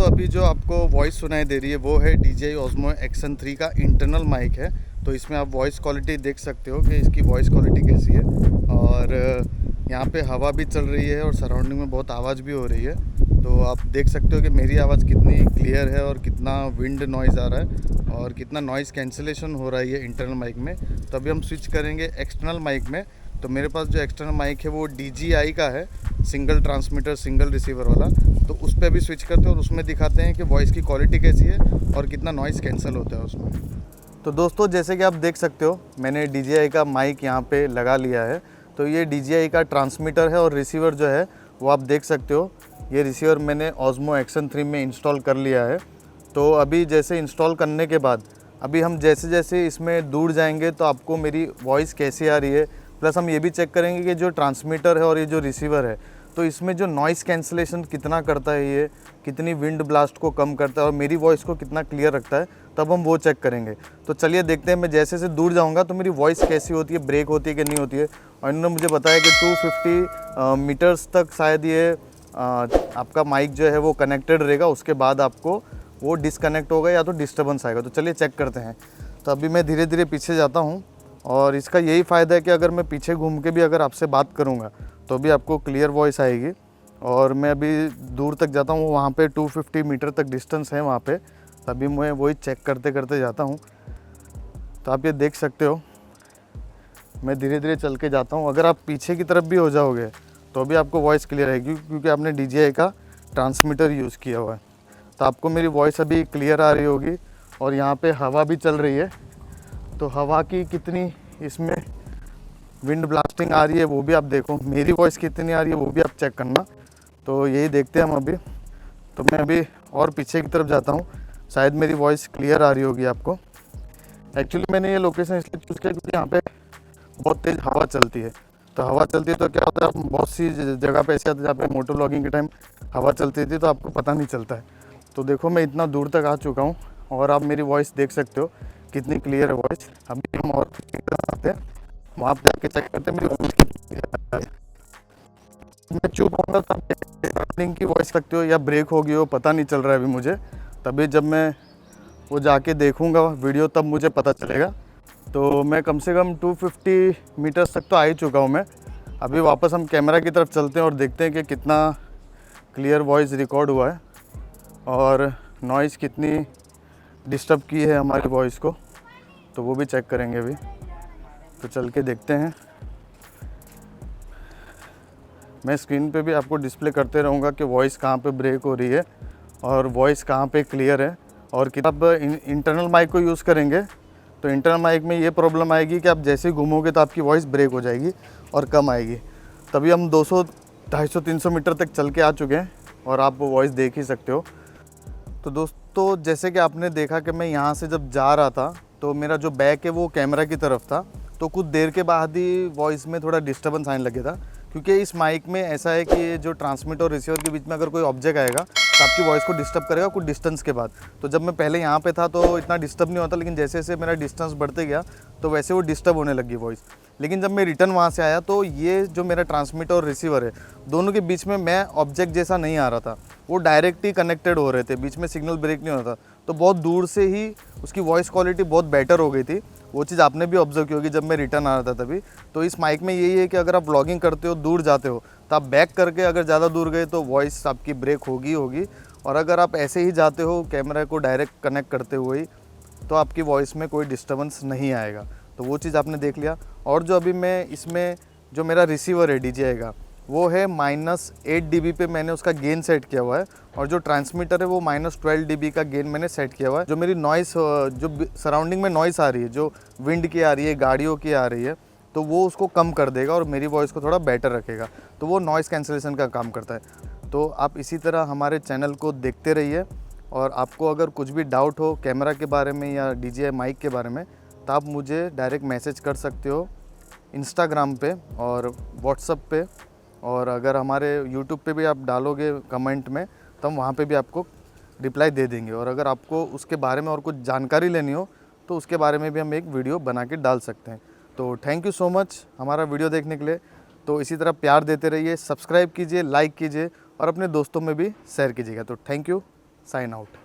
अभी जो आपको वॉइस सुनाई दे रही है वो है DJI Osmo Action 3 का इंटरनल माइक है। तो इसमें आप वॉइस क्वालिटी देख सकते हो कि इसकी वॉइस क्वालिटी कैसी है। और यहाँ पे हवा भी चल रही है और सराउंडिंग में बहुत आवाज़ भी हो रही है। तो आप देख सकते हो कि मेरी आवाज़ कितनी क्लियर है और कितना विंड नॉइज़ आ रहा है और कितना नॉइज़ कैंसिलेशन हो रहा है ये इंटरनल माइक में। तो अभी हम स्विच करेंगे एक्सटर्नल माइक में। तो मेरे पास जो एक्सटर्नल माइक है वो DJI का है, सिंगल ट्रांसमीटर सिंगल रिसीवर वाला। तो उस पर भी स्विच करते हैं और उसमें दिखाते हैं कि वॉइस की क्वालिटी कैसी है और कितना नॉइज़ कैंसिल होता है उसमें। तो दोस्तों जैसे कि आप देख सकते हो मैंने DJI का माइक यहाँ पे लगा लिया है। तो ये DJI का ट्रांसमीटर है और रिसीवर जो है वो आप देख सकते हो। ये रिसीवर मैंने Osmo Action 3 में इंस्टॉल कर लिया है। तो अभी जैसे इंस्टॉल करने के बाद अभी हम जैसे जैसे इसमें दूर जाएंगे तो आपको मेरी वॉइस कैसी आ रही है, प्लस हम ये भी चेक करेंगे कि जो ट्रांसमीटर है और ये जो रिसीवर है तो इसमें जो नॉइज़ कैंसिलेशन कितना करता है, ये कितनी विंड ब्लास्ट को कम करता है और मेरी वॉइस को कितना क्लियर रखता है, तब हम वो चेक करेंगे। तो चलिए देखते हैं, मैं जैसे जैसे दूर जाऊंगा तो मेरी वॉइस कैसी होती है, ब्रेक होती है कि नहीं होती है। और इन्होंने मुझे बताया कि 250 मीटर्स तक शायद ये आपका माइक जो है वो कनेक्टेड रहेगा, उसके बाद आपको वो डिसकनेक्ट होगा या तो डिस्टर्बेंस आएगा। तो चलिए चेक करते हैं। तो अभी मैं धीरे धीरे पीछे जाता हूँ और इसका यही फ़ायदा है कि अगर मैं पीछे घूम के भी अगर आपसे बात करूँगा तो भी आपको क्लियर वॉइस आएगी। और मैं अभी दूर तक जाता हूँ, वहाँ पे 250 मीटर तक डिस्टेंस है वहाँ पे, तभी मैं वही चेक करते करते जाता हूँ। तो आप ये देख सकते हो मैं धीरे धीरे चल के जाता हूँ। अगर आप पीछे की तरफ भी हो जाओगे तो भी आपको वॉइस क्लियर आएगी क्योंकि आपने DJI का ट्रांसमीटर यूज़ किया हुआ है। तो आपको मेरी वॉइस अभी क्लियर आ रही होगी। और यहाँ पे हवा भी चल रही है, तो हवा की कितनी इसमें विंड ब्लास्टिंग आ रही है वो भी आप देखो, मेरी वॉइस कितनी आ रही है वो भी आप चेक करना। तो यही देखते हैं हम अभी। तो मैं अभी और पीछे की तरफ जाता हूँ, शायद मेरी वॉइस क्लियर आ रही होगी आपको। एक्चुअली मैंने ये लोकेशन इसलिए चूज़ किया क्योंकि यहाँ पे बहुत तेज़ हवा चलती है। तो हवा चलती है तो क्या होता है, आप बहुत सी जगह पे ऐसे आते हैं जहाँ पे मोटर व्लॉगिंग के टाइम हवा चलती थी तो आपको पता नहीं चलता है। तो देखो मैं इतना दूर तक आ चुका हूँ और आप मेरी वॉइस देख सकते हो कितनी क्लियर है वॉइस। अभी हम और आते हैं, वहाँ पर जाके चेक करते हैं मेरी वॉइस कितनी क्लियर है। मैं चुप होऊंगा तो आप की वॉइस सकते हो या ब्रेक हो गई हो, पता नहीं चल रहा है अभी मुझे। तभी जब मैं वो जाके देखूंगा वीडियो तब मुझे पता चलेगा। तो मैं कम से कम 250 मीटर्स तक तो आ ही चुका हूँ मैं। अभी वापस हम कैमरा की तरफ चलते हैं और देखते हैं कि कितना क्लियर वॉइस रिकॉर्ड हुआ है और नॉइज़ कितनी डिस्टर्ब की है हमारी वॉइस को, तो वो भी चेक करेंगे अभी। तो चल के देखते हैं। मैं स्क्रीन पे भी आपको डिस्प्ले करते रहूँगा कि वॉइस कहाँ पे ब्रेक हो रही है और वॉइस कहाँ पे क्लियर है। और कि आप इंटरनल माइक को यूज़ करेंगे तो इंटरनल माइक में ये प्रॉब्लम आएगी कि आप जैसे ही घूमोगे तो आपकी वॉइस ब्रेक हो जाएगी और कम आएगी। तभी हम 200, 250, 300 मीटर तक चल के आ चुके हैं और आप वो वॉइस देख ही सकते हो। तो दोस्तों जैसे कि आपने देखा कि मैं यहाँ से जब जा रहा था तो मेरा जो बैक है वो कैमरा की तरफ था, तो कुछ देर के बाद ही वॉइस में थोड़ा डिस्टर्बेंस आने लगे था क्योंकि इस माइक में ऐसा है कि जो ट्रांसमिटर और रिसीवर के बीच में अगर कोई ऑब्जेक्ट आएगा तो आपकी वॉइस को डिस्टर्ब करेगा कुछ डिस्टेंस के बाद। तो जब मैं पहले यहाँ पे था तो इतना डिस्टर्ब नहीं होता, लेकिन जैसे जैसे मेरा डिस्टेंस बढ़ते गया तो वैसे वो डिस्टर्ब होने लगी वॉइस। लेकिन जब मैं रिटर्न वहाँ से आया तो ये जो मेरा ट्रांसमीटर और रिसीवर है दोनों के बीच में मैं ऑब्जेक्ट जैसा नहीं आ रहा था, वो डायरेक्ट ही कनेक्टेड हो रहे थे, बीच में सिग्नल ब्रेक नहीं हो रहा था। तो बहुत दूर से ही उसकी वॉइस क्वालिटी बहुत बेटर हो गई थी। वो चीज़ आपने भी ऑब्जर्व की होगी जब मैं रिटर्न आ रहा था तभी। तो इस माइक में यही है कि अगर आप व्लॉगिंग करते हो, दूर जाते हो, तो आप बैक करके अगर ज़्यादा दूर गए तो वॉइस आपकी ब्रेक होगी। और अगर आप ऐसे ही जाते हो कैमरा को डायरेक्ट कनेक्ट करते हुए ही, तो आपकी वॉइस में कोई डिस्टर्बेंस नहीं आएगा। तो वो चीज़ आपने देख लिया। और जो अभी मैं इसमें जो मेरा रिसीवर है DJI का, वो है -8 dB पे मैंने उसका गेन सेट किया हुआ है, और जो ट्रांसमीटर है वो -12 dB का गेन मैंने सेट किया हुआ है। जो मेरी नॉइस, जो सराउंडिंग में नॉइस आ रही है, जो विंड की आ रही है, गाड़ियों की आ रही है, तो वो उसको कम कर देगा और मेरी वॉइस को थोड़ा बेटर रखेगा। तो वो नॉइस कैंसलेशन का काम करता है। तो आप इसी तरह हमारे चैनल को देखते रहिए, और आपको अगर कुछ भी डाउट हो कैमरा के बारे में या DJI माइक के बारे में, तो आप मुझे डायरेक्ट मैसेज कर सकते हो इंस्टाग्राम पे और व्हाट्सएप पे, और अगर हमारे यूट्यूब पे भी आप डालोगे कमेंट में तो हम वहाँ पे भी आपको रिप्लाई दे देंगे। और अगर आपको उसके बारे में और कुछ जानकारी लेनी हो तो उसके बारे में भी हम एक वीडियो बना के डाल सकते हैं। तो थैंक यू सो मच हमारा वीडियो देखने के लिए। तो इसी तरह प्यार देते रहिए, सब्सक्राइब कीजिए, लाइक कीजिए और अपने दोस्तों में भी शेयर कीजिएगा। तो थैंक यू, साइन आउट।